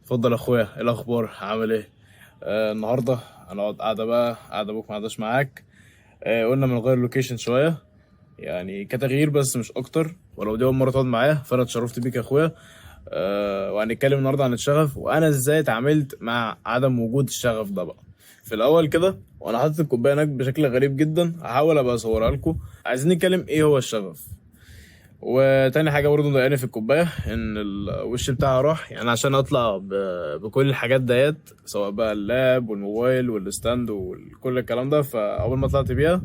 اتفضل يا اخويا، ايه الاخبار؟ عامل ايه؟ النهارده هنقعد قاعده ابوك ما قعدش معاك. قلنا بنغير اللوكيشن شويه، يعني كتغيير بس مش اكتر. ولو دي اول مره تقعد معايا فانا اتشرفت بيك يا اخويا. وهنتكلم النهارده عن الشغف وانا ازاي اتعاملت مع عدم وجود الشغف ده بقى. في الاول كده وانا حاطط الكوبايه هناك بشكل غريب جدا، هحاول ابقى اصورها لكم. عايزين نتكلم ايه هو الشغف. وتاني حاجة برضه مضايقاني في الكوباية إن الوش بتاعها راح، يعني عشان أطلع بكل الحاجات ديت، سواء بقى اللاب والموبايل والستاند وكل الكلام ده، فأول ما طلعت بيها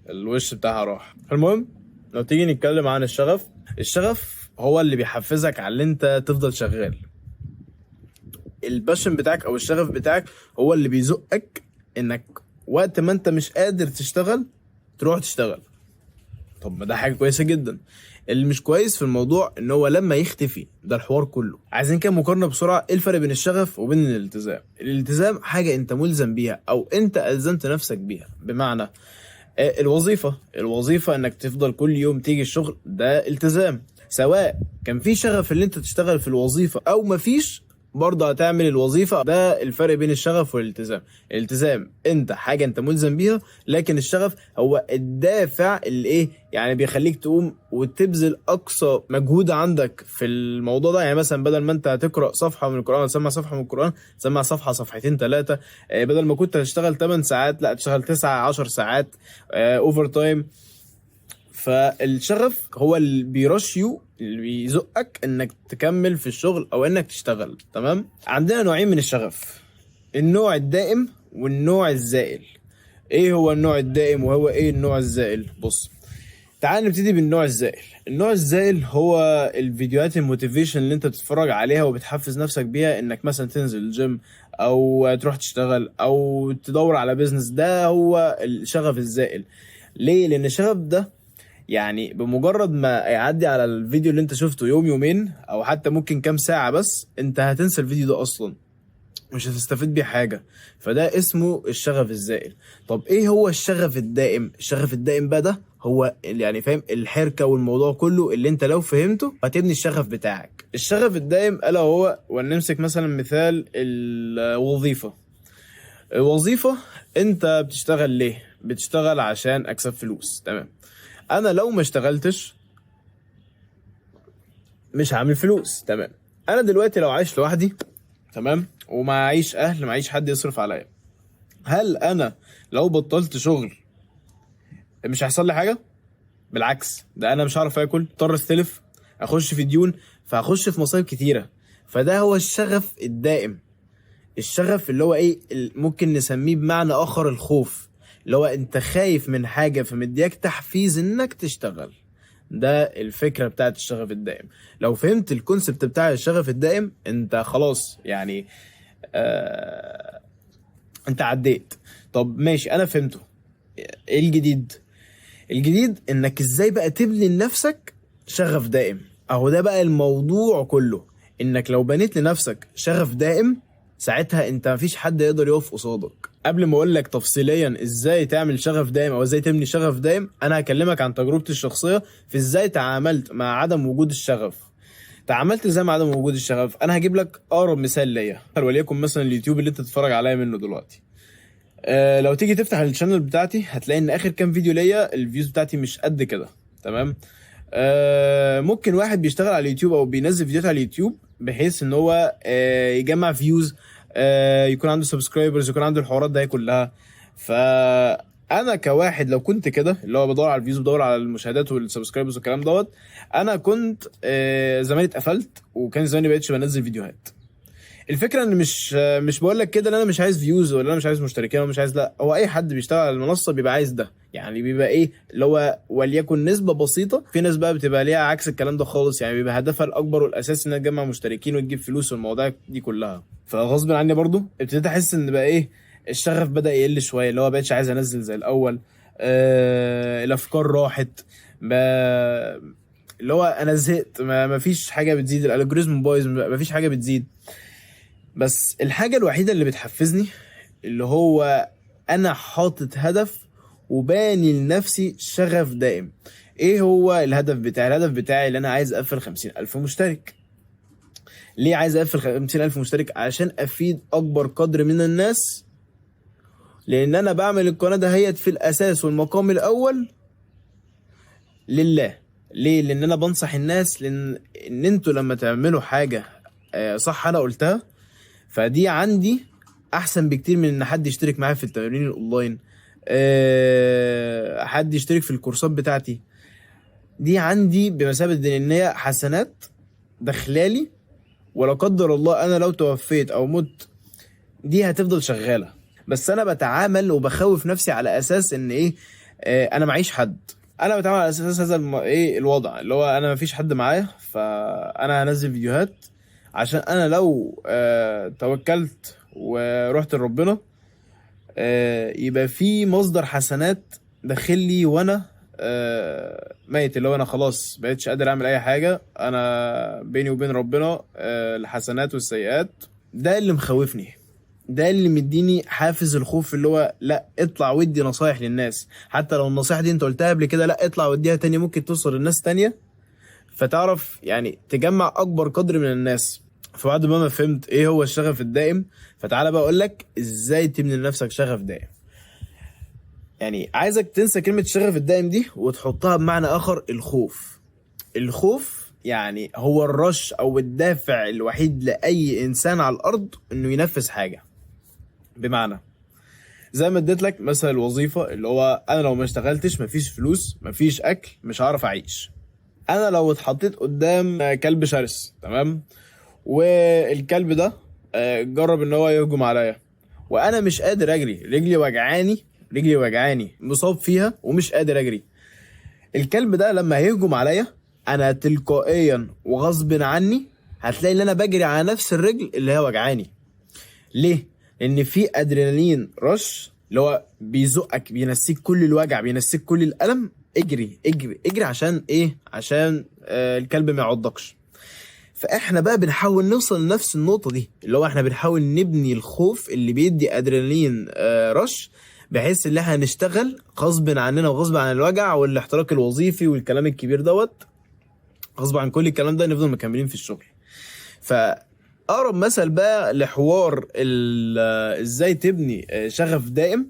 الوش بتاعها راح. المهم، لو تيجي نتكلم عن الشغف. الشغف هو اللي بيحفزك على اللي انت تفضل شغال. الباشن بتاعك او الشغف بتاعك هو اللي بيزقك انك وقت ما انت مش قادر تشتغل تروح تشتغل. طب ما ده حاجه كويسه جدا. اللي مش كويس في الموضوع ان هو لما يختفي ده الحوار كله. عايزين كده مقارنه بسرعه. ايه الفرق بين الشغف وبين الالتزام؟ الالتزام حاجه انت ملزم بيها او انت الزمت نفسك بيها، بمعنى الوظيفه انك تفضل كل يوم تيجي الشغل، ده التزام. سواء كان في شغف اللي انت تشتغل في الوظيفه او مفيش، برضه هتعمل الوظيفة. ده الفرق بين الشغف والالتزام. الالتزام انت حاجة انت ملزم بيها، لكن الشغف هو الدافع اللي ايه، يعني بيخليك تقوم وتبذل اقصى مجهود عندك في الموضوع ده. يعني مثلا بدل ما انت هتقرأ صفحة من القرآن، تسمع صفحة من القرآن، تسمع صفحة صفحتين ثلاثة. بدل ما كنت هتشتغل 8 ساعات، لا تشتغل 9 10 ساعات اوفر تايم. فالشغف هو اللي بيرشيو، اللي بيزقك انك تكمل في الشغل او انك تشتغل. تمام. عندنا نوعين من الشغف: النوع الدائم والنوع الزائل. ايه هو النوع الدائم وهو ايه النوع الزائل؟ بص، تعال نبتدي بالنوع الزائل. النوع الزائل هو الفيديوهات الموتيفيشن اللي انت بتتفرج عليها وبتحفز نفسك بيها انك مثلا تنزل الجيم او تروح تشتغل او تدور على بيزنس. ده هو الشغف الزائل. ليه؟ لان الشغف ده يعني بمجرد ما يعدي على الفيديو اللي انت شفته يوم يومين او حتى ممكن كام ساعة، بس انت هتنسى الفيديو ده اصلا، مش هتستفيد بيه حاجة. فده اسمه الشغف الزائل. طب ايه هو الشغف الدائم؟ الشغف الدائم بقى ده هو يعني فاهم الحركة والموضوع كله اللي انت لو فهمته هتبني الشغف بتاعك. الشغف الدائم الا هو، ونمسك مثلا مثال الوظيفة. الوظيفة انت بتشتغل ليه؟ بتشتغل عشان اكسب فلوس. تمام. انا لو ما اشتغلتش مش هعمل فلوس. تمام. انا دلوقتي لو عايش لوحدي، تمام، ومعيش اهل، معيش حد يصرف عليا، هل انا لو بطلت شغل مش هيحصل لي حاجه؟ بالعكس، ده انا مش هعرف اكل، اضطر استلف، اخش في ديون، فهخش في مصايب كتيره. فده هو الشغف الدائم. الشغف اللي هو ايه، ممكن نسميه بمعنى اخر الخوف، اللي هو انت خايف من حاجه فمدياك تحفيز انك تشتغل. ده الفكره بتاعت الشغف الدائم. لو فهمت الكونسبت بتاع الشغف الدائم انت خلاص يعني آه انت عديت. طب ماشي، انا فهمته. ايه الجديد؟ الجديد انك ازاي بقى تبني لنفسك شغف دائم. اهو ده بقى الموضوع كله. انك لو بنيت لنفسك شغف دائم، ساعتها انت مفيش حد يقدر يقف قصادك. قبل ما اقول لك تفصيليا ازاي تعمل شغف دائم او ازاي تبني شغف دائم، انا هكلمك عن تجربتي الشخصيه في ازاي تعاملت مع عدم وجود الشغف. تعاملت ازاي مع عدم وجود الشغف؟ انا هجيب لك اقرب مثال ليا، وليكن مثلا اليوتيوب اللي انت تتفرج عليا منه دلوقتي. لو تيجي تفتح الشانل بتاعتي هتلاقي ان اخر كام فيديو ليا الفيوز بتاعتي مش قد كده. تمام. ممكن واحد بيشتغل على اليوتيوب او بينزل فيديوهات على اليوتيوب بحيث ان هو يجمع فيوز، يكون عنده سبسكرايبرز، يكون عنده الحوارات دي كلها. فانا كواحد لو كنت كده اللي هو بدور على الفيوز بدور على المشاهدات والسبسكرايبرز والكلام دوت، انا كنت زماني اتقفلت وكان زماني بقيتش بنزل فيديوهات. الفكره ان مش بقول لك كده ان انا مش عايز فيوز ولا انا مش عايز مشتركين ولا مش عايز، لا، هو اي حد بيشتغل على المنصه بيبقى عايز ده. يعني بيبقى ايه اللي هو وليكن نسبه بسيطه. في ناس بقى بتبقى ليها عكس الكلام ده خالص، يعني بيبقى هدفها الاكبر والاساسي انها تجمع مشتركين وتجيب فلوس والمواضيع دي كلها. فغصب عني برضو ابتديت احس ان بقى ايه، الشغف بدا يقل شويه، اللي هو بقتش عايز انزل زي الاول. الافكار راحت. اللي هو انا زهقت، ما فيش حاجه بتزيد، الالجوريزم بايظ، ما فيش حاجه بتزيد. بس الحاجة الوحيدة اللي بتحفزني اللي هو أنا حاطط هدف وباني لنفسي شغف دائم. إيه هو الهدف بتاعي؟ الهدف بتاعي اللي أنا عايز أقفل 50,000 مشترك. ليه عايز اقفل 50,000 مشترك؟ عشان افيد اكبر قدر من الناس، لان انا بعمل القناه دهيت في الاساس والمقام الاول لله. ليه؟ لان انا بنصح الناس، لان انتوا لما تعملوا حاجه صح انا قلتها، فدي عندي احسن بكتير من ان حد يشترك معايا في التمارين الاونلاين، حد يشترك في الكورسات بتاعتي. دي عندي بمثابه ان هي حسنات داخلالي، ولا قدر الله انا لو توفيت او مت دي هتفضل شغاله. بس انا بتعامل وبخوف نفسي على اساس ان ايه، انا معيش حد. انا بتعامل على اساس هذا ايه الوضع، اللي هو انا مفيش حد معايا، فانا هنزل فيديوهات عشان انا لو توكلت ورحت لربنا يبقى في مصدر حسنات داخل لي، وانا ميت، اللي هو انا خلاص بقيتش قادر اعمل اي حاجه، انا بيني وبين ربنا الحسنات والسيئات. ده اللي مخوفني، ده اللي مديني حافز الخوف، اللي هو لا اطلع ودي نصايح للناس، حتى لو النصيحه دي انت قلتها قبل كده، لا اطلع وديها تاني، ممكن توصل للناس تانية، فتعرف يعني تجمع اكبر قدر من الناس. فبعد ما فهمت ايه هو الشغف الدائم، فتعالى بقى اقول لك ازاي تبني لنفسك شغف دائم. يعني عايزك تنسى كلمه الشغف الدائم دي وتحطها بمعنى اخر، الخوف. الخوف يعني هو الرش او الدافع الوحيد لاي انسان على الارض انه ينفذ حاجه. بمعنى زي ما اديت لك مثل الوظيفه، اللي هو انا لو ما اشتغلتش مفيش فلوس، مفيش اكل، مش هعرف اعيش. انا لو اتحطيت قدام كلب شرس، تمام، والكلب ده جرب ان هو يهجم عليا، وانا مش قادر اجري، رجلي وجعاني مصاب فيها ومش قادر اجري. الكلب ده لما هيهجم عليا انا تلقائيا وغصب عني هتلاقي ان انا بجري على نفس الرجل اللي هي وجعاني. ليه؟ لان في ادرينالين رش اللي هو بيزقك، بينسيك كل الوجع، بينسيك كل الالم. اجري اجري اجري، عشان ايه؟ عشان الكلب ما يعضكش. فاحنا بقى بنحاول نوصل لنفس النقطه دي، اللي هو احنا بنحاول نبني الخوف اللي بيدي ادرينالين رش، بحيث ان احنا نشتغل غصب عننا وغصب عن الوجع والاحتراق الوظيفي والكلام الكبير دوت، غصب عن كل الكلام ده نفضل مكملين في الشغل. فاقرب مثل بقى لحوار ازاي تبني شغف دائم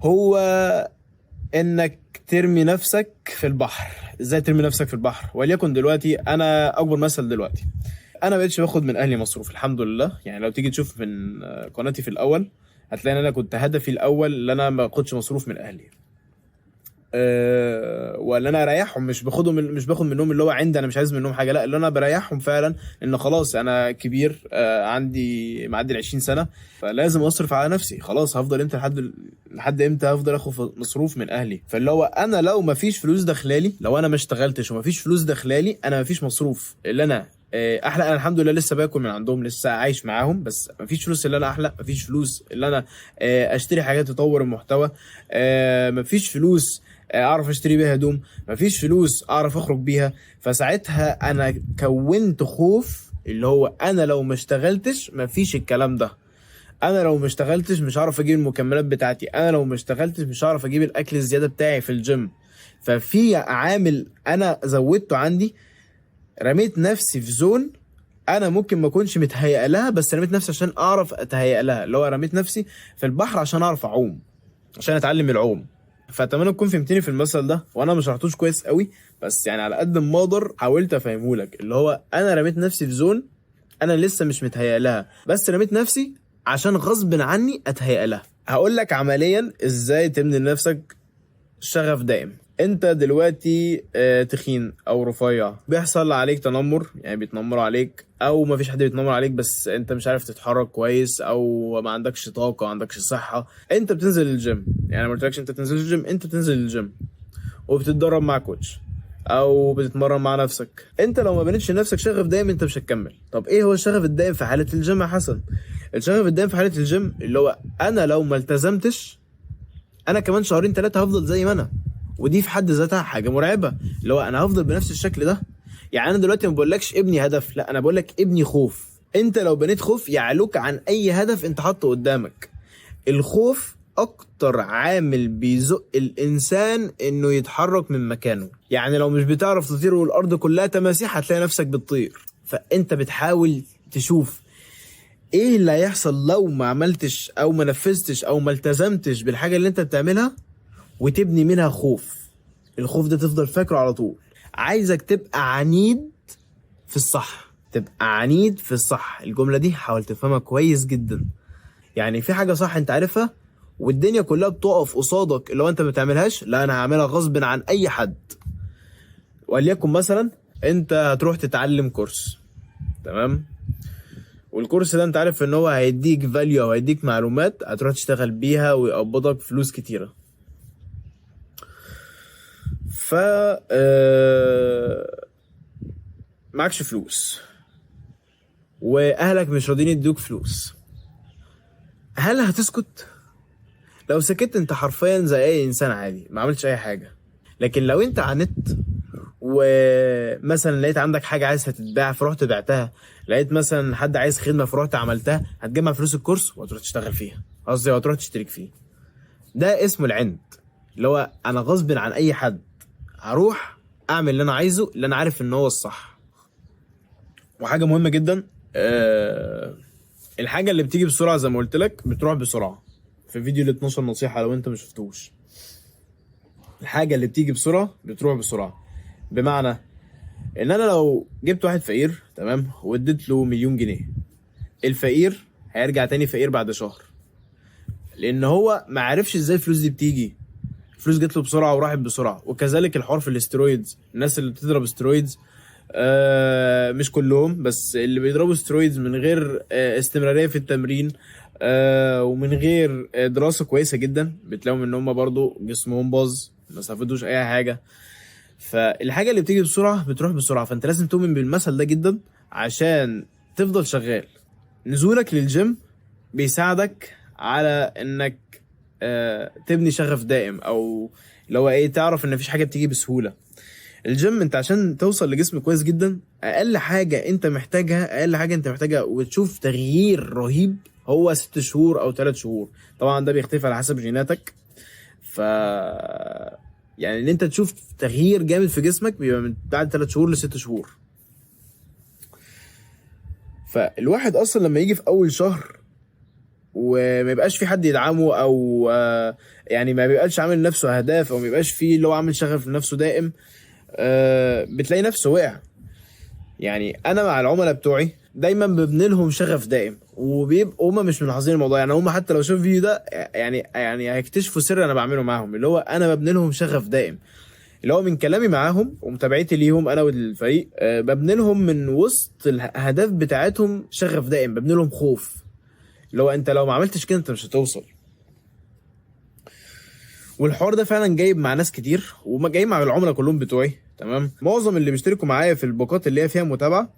هو انك ترمي نفسك في البحر. ازاي ترمي نفسك في البحر؟ وليكن دلوقتي انا اكبر مثل، دلوقتي انا مبقتش باخد من اهلي مصروف الحمد لله. يعني لو تيجي تشوف من قناتي في الاول هتلاقي ان انا كنت هدفي الاول ان انا ما اخدش مصروف من اهلي، ولا انا اريحهم، مش باخد منهم اللي هو عندي انا مش عايز منهم حاجه، لا اللي انا بريحهم فعلا ان خلاص انا كبير، عندي معدي 20 سنه، فلازم اصرف على نفسي. خلاص هفضل امتى لحد امتى هفضل اخد مصروف من اهلي؟ فاللي هو انا لو ما فيش فلوس داخلالي، لو انا ما اشتغلتش وما فيش فلوس داخلالي، انا ما فيش مصروف اللي انا احلق. انا الحمد لله لسه باكل من عندهم، لسه عايش معاهم، بس مفيش فلوس اللي انا احلق، مفيش فلوس اللي انا اشتري حاجات تطور المحتوى، مفيش فلوس اعرف اشتري بيها هدوم، مفيش فلوس اعرف اخرج بيها. فساعتها انا كونت خوف، اللي هو انا لو ما اشتغلتش مفيش الكلام ده، انا لو ما اشتغلتش مش هعرف اجيب المكملات بتاعتي، انا لو ما اشتغلتش مش هعرف اجيب الاكل الزياده بتاعي في الجيم. ففي عامل انا زودته عندي، رميت نفسي في زون انا ممكن ما اكونش متهيئ لها، بس رميت نفسي عشان اعرف اتهيئ لها، اللي هو رميت نفسي في البحر عشان اعرف اعوم، عشان اتعلم العوم. فاتمنى تكون فهمتني في المثل ده، وانا ما شرحتوش كويس قوي، بس يعني على قد ما اقدر حاولت افهمه لك، اللي هو انا رميت نفسي في زون انا لسه مش متهيئ لها، بس رميت نفسي عشان غصب عني اتهيئ لها. هقول لك عمليا ازاي تبني لنفسك شغف دائم. انت دلوقتي تخين او رفيع، بيحصل عليك تنمر، يعني بيتنمروا عليك، او ما فيش حد بيتنمر عليك بس انت مش عارف تتحرك كويس، او ما عندكش طاقه، ما عندكش صحه. انت بتنزل الجيم، يعني ما قلتلكش انت تنزل الجيم، انت بتنزل الجيم وبتتدرب مع كوتش او بتتمرن مع نفسك. انت لو ما بنيتش لنفسك شغف دائم انت مش هتكمل. طب ايه هو الشغف الدائم في حاله الجيم يا حسن؟ الشغف الدائم في حاله الجيم اللي هو انا لو ما التزمتش انا كمان شهرين 3 هفضل زي ما انا، ودي في حد ذاتها حاجه مرعبه، اللي هو انا هفضل بنفس الشكل ده. يعني انا دلوقتي ما بقولكش ابني هدف، لا انا بقولك ابني خوف. انت لو بنيت خوف يعلوك عن اي هدف انت حاطه قدامك. الخوف اكتر عامل بيزق الانسان انه يتحرك من مكانه. يعني لو مش بتعرف تطير والارض كلها تماسيح هتلاقي نفسك بتطير. فانت بتحاول تشوف ايه اللي هيحصل لو ما عملتش او ما نفذتش او ما التزمتش بالحاجة اللي انت بتعملها، وتبني منها خوف. الخوف ده تفضل فاكره على طول. عايزك تبقى عنيد في الصح، تبقى عنيد في الصح. الجملة دي حاول تفهمها كويس جدا. يعني في حاجة صح انت عارفها والدنيا كلها بتقف قصادك اللي هو انت ما بتعملهاش، لا انا هعملها غصب عن اي حد. وليكن مثلا انت هتروح تتعلم كورس، تمام، والكورس ده انت عارف ان هو هيديك فاليو او هيديك معلومات هتروح تشتغل بيها ويقبضك فلوس كتيرة. ف معكش فلوس واهلك مش راضيين يدوك فلوس، هل هتسكت؟ لو سكت انت حرفيا زي اي انسان عادي ما عملتش اي حاجه. لكن لو انت عانيت ومثلا لقيت عندك حاجه عايزها تتباع فرحت بعتها، لقيت مثلا حد عايز خدمه فرحت عملتها، هتجمع فلوس الكورس وهتروح تشتغل فيها، قصدي هتروح تشترك فيه. ده اسمه العند، اللي هو انا غصب عن اي حد هروح اعمل اللي انا عايزه، اللي انا عارف ان هو الصح. وحاجه مهمه جدا، الحاجه اللي بتيجي بسرعه زي ما قلت لك بتروح بسرعه. في فيديو ال 12 نصيحه لو انت ما شفتوش، الحاجه اللي بتيجي بسرعه بتروح بسرعه. بمعنى ان انا لو جبت واحد فقير، تمام، واديت له 1,000,000 جنيه، الفقير هيرجع تاني فقير بعد شهر، لان هو ما عرفش ازاي الفلوس دي بتيجي. الفلوس جت له بسرعه وراحت بسرعه. وكذلك الحوار في الاسترويدز، الناس اللي بتضرب استرويدز، مش كلهم، بس اللي بيضربوا استرويدز من غير استمراريه في التمرين ومن غير دراسه كويسه جدا، بتلاقيهم ان هم برضو جسمهم باظ، ما استفادوش اي حاجه. فالحاجه اللي بتيجي بسرعه بتروح بسرعه، فانت لازم تؤمن بالمثل ده جدا عشان تفضل شغال. نزولك للجيم بيساعدك على انك تبني شغف دائم، او اللي هو ايه، تعرف ان مفيش حاجه بتيجي بسهوله. الجيم انت عشان توصل لجسم كويس جدا، اقل حاجه انت محتاجها وتشوف تغيير رهيب هو 6 شهور او 3 شهور. طبعا ده بيختلف على حسب جيناتك. ف يعني ان انت تشوف تغيير جامد في جسمك بيبقى من بعد 3 شهور ل6 شهور. فالواحد اصلا لما يجي في اول شهر وما يبقاش في حد يدعمه، او يعني ما بيبقاش عامل نفسه اهداف، او ما يبقاش فيه اللي هو عامل شغف لنفسه دائم، بتلاقي نفسه وقع. يعني انا مع العملاء بتوعي دايما ببني لهم شغف دائم، وبيبقوا هم مش ملاحظين الموضوع. يعني هم حتى لو شافوا الفيديو ده يعني هيكتشفوا سر انا بعمله معاهم، اللي هو انا ببني لهم شغف دائم، اللي هو من كلامي معاهم ومتابعتي ليهم انا والفريق. ببني لهم من وسط الاهداف بتاعتهم شغف دائم، ببني لهم خوف، اللي هو انت لو ما عملتش كده انت مش هتوصل. والحوار ده فعلا جايب مع ناس كتير، وما جاي مع العملاء كلهم بتوعي، تمام. معظم اللي بيشتركوا معايا في الباقات اللي هي فيها متابعه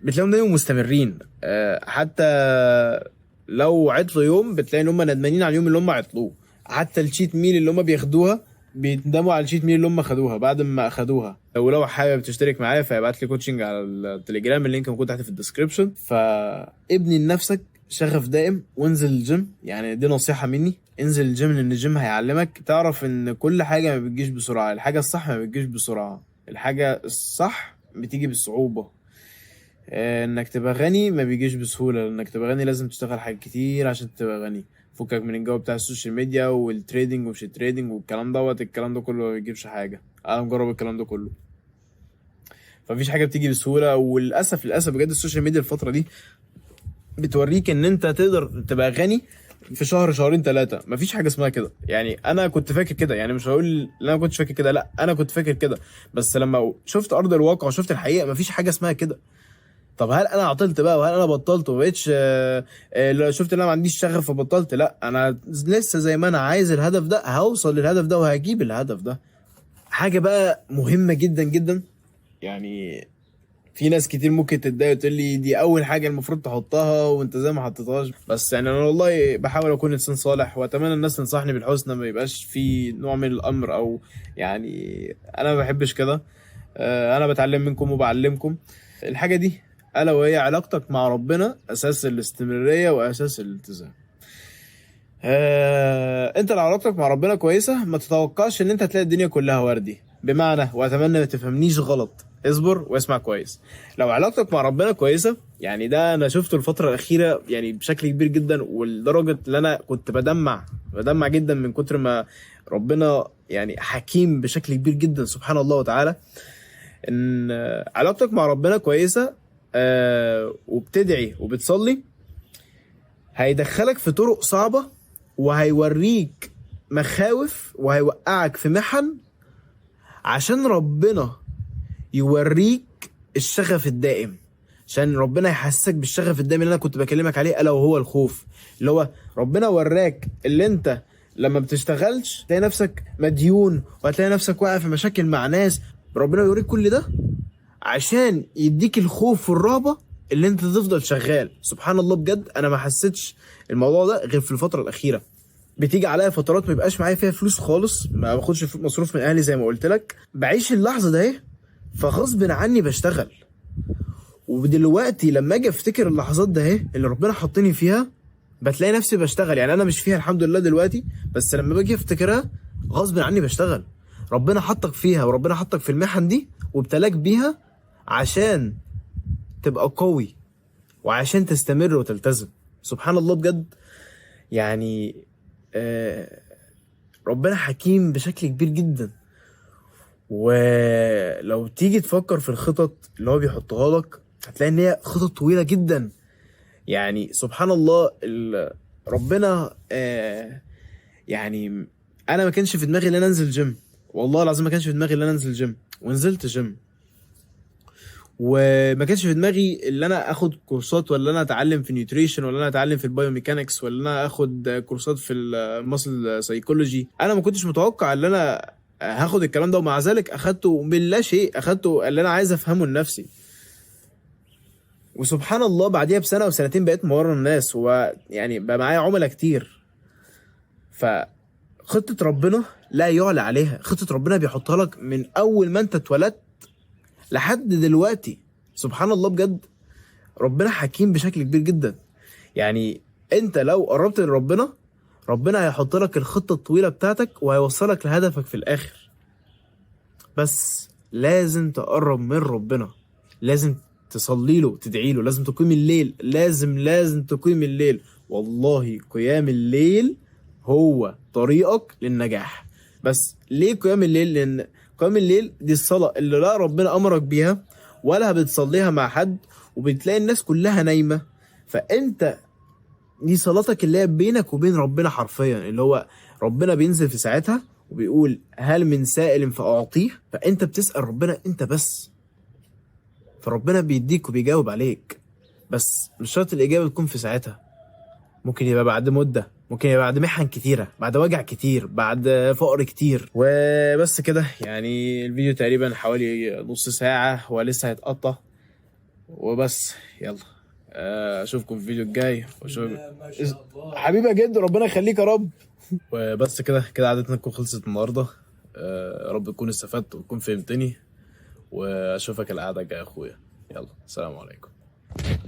بتلاقيهم دايما مستمرين. حتى لو عطلوا يوم بتلاقي ان هم ندمانين على اليوم اللي هم عطلوه. حتى الشيت ميل اللي هم بياخدوها بيندموا على الشيت ميل اللي هم خدوها بعد ما اخدوها. ولو حابب تشترك معايا فابعت لي كوتشنج على التليجرام، اللينك موجود تحت في الديسكربشن. فابني لنفسك شغف دائم وانزل الجيم. يعني دي نصيحة مني، انزل الجيم، لان الجيم هيعلمك تعرف ان كل حاجة ما بتجيش بسرعة. الحاجة الصح ما بتجيش بسرعة، الحاجة الصح بتيجي بالصعوبة. انك تبقى غني ما بيجيش بسهولة، انك تبقى غني لازم تشتغل حاجات كتير عشان تبقى غني. فكك من الجو بتاع السوشيال ميديا والتريدنج ومش التريدنج والكلام دوت، الكلام ده كله ما بيجيبش حاجة. انا مجرب الكلام ده كله، فمفيش حاجة بتيجي بسهولة. وللأسف بجد السوشيال ميديا الفترة دي بتوريك ان انت تقدر تبقى غني في شهر شهرين 3. مفيش حاجه اسمها كده. يعني انا كنت فاكر كده، يعني مش هقول لا انا كنتش فاكر كده، لا انا كنت فاكر كده، بس لما شفت ارض الواقع وشفت الحقيقه مفيش حاجه اسمها كده. طب هل انا عطلت بقى وهل انا بطلت ومبقتش شفت ان انا ما عنديش شغف فبطلت؟ لا، انا لسه زي ما انا عايز الهدف ده هوصل للهدف ده وهجيب الهدف ده. حاجه بقى مهمه جدا جدا، يعني في ناس كتير ممكن تتضايق وتقول لي دي اول حاجه المفروض تحطها وانت زي ما حطيتهاش، بس يعني انا والله بحاول اكون انسان صالح، واتمنى الناس تنصحني بالحسنى، ما يبقاش في نوع من الامر، او يعني انا ما بحبش كده. انا بتعلم منكم وبعلمكم الحاجه دي، الا وهي علاقتك مع ربنا اساس الاستمراريه واساس الالتزام. انت لو علاقتك مع ربنا كويسه ما تتوقعش ان انت تلاقي الدنيا كلها وردي. بمعنى، واتمنى ما تفهمنيش غلط، اصبر واسمع كويس. لو علاقتك مع ربنا كويسه، يعني ده انا شفته الفتره الاخيره يعني بشكل كبير جدا، ولدرجه ان انا كنت بدمع جدا من كتر ما ربنا يعني حكيم بشكل كبير جدا سبحان الله وتعالى. ان علاقتك مع ربنا كويسه وبتدعي وبتصلي، هيدخلك في طرق صعبه وهيوريك مخاوف وهيوقعك في محن عشان ربنا يوريك الشغف الدائم، عشان ربنا يحسسك بالشغف الدائم اللي انا كنت بكلمك عليه، الا وهو الخوف. اللي هو ربنا وراك اللي انت لما بتشتغلش تلاقي نفسك مديون، وهتلاقي نفسك واقع في مشاكل مع ناس. ربنا يوريك كل ده عشان يديك الخوف والرهبة اللي انت تفضل شغال. سبحان الله بجد انا ما حسيتش الموضوع ده غير في الفترة الأخيرة. بتيجي عليا فترات ما يبقاش معايا فيها فلوس خالص، ما باخدش مصروف من اهلي زي ما قلت لك، بعيش اللحظة ده ايه، فغصب عني بشتغل. ودلوقتي لما اجي افتكر اللحظات ده ايه اللي ربنا حطني فيها، بتلاقي نفسي بشتغل. يعني انا مش فيها الحمد لله دلوقتي، بس لما باجي افتكرها غصب عني بشتغل. ربنا حطك فيها وربنا حطك في المحن دي وابتلاك بيها عشان تبقى قوي وعشان تستمر وتلتزم. سبحان الله بجد يعني ربنا حكيم بشكل كبير جدا. ولو تيجي تفكر في الخطط اللي هو بيحطها لك هتلاقي ان هي خطط طويلة جدا. يعني سبحان الله ربنا يعني انا ما كانش في دماغي ان انا انزل جيم، والله العظيم ما كانش في دماغي ان انا انزل جيم، ونزلت جيم. وما كانش في دماغي ان انا اخد كورسات، ولا انا اتعلم في نيوتريشن، ولا انا اتعلم في البايوميكانكس، ولا انا اخد كورسات في الماسل سايكولوجي. انا ما كنتش متوقع ان انا هاخد الكلام ده، ومع ذلك اخدته من لا شيء، اخدته اللي انا عايز افهمه لنفسي. وسبحان الله بعديها بسنه وسنتين بقيت مورا الناس، ويعني بقى معايا عملاء كتير. فخطه ربنا لا يعلى عليها، خطه ربنا بيحطها لك من اول ما انت اتولدت لحد دلوقتي. سبحان الله بجد ربنا حكيم بشكل كبير جدا. يعني انت لو قربت لربنا، ربنا هيحط لك الخطه الطويله بتاعتك وهيوصلك لهدفك في الاخر. بس لازم تقرب من ربنا، لازم تصلي له، تدعي له، لازم تقيم الليل، لازم تقيم الليل. والله قيام الليل هو طريقك للنجاح. بس ليه قيام الليل؟ لان قيام الليل دي الصلاة اللي لا ربنا امرك بيها ولا بتصليها مع حد، وبتلاقي الناس كلها نايمة، فانت دي صلاتك اللي هي بينك وبين ربنا حرفيا، اللي هو ربنا بينزل في ساعتها وبيقول هل من سائل فأعطيه، فانت بتسأل ربنا انت بس، فربنا بيديك وبيجاوب عليك. بس مش شرط الإجابة تكون في ساعتها، ممكن يبقى بعد مدة، ممكن يبقى بعد محن كتيرة، بعد وجع كتير، بعد فقر كتير. وبس كده. يعني الفيديو تقريبا حوالي نص ساعة ولسه هيتقطع. وبس يلا اشوفكم في الفيديو الجاي. حبيبي جد ربنا يخليك يا رب. وبس كده عادتنا تكون خلصت النهارده. يا رب تكون استفدت وتكون فهمتني، واشوفك القعده الجايه يا اخويا. يلا سلام عليكم.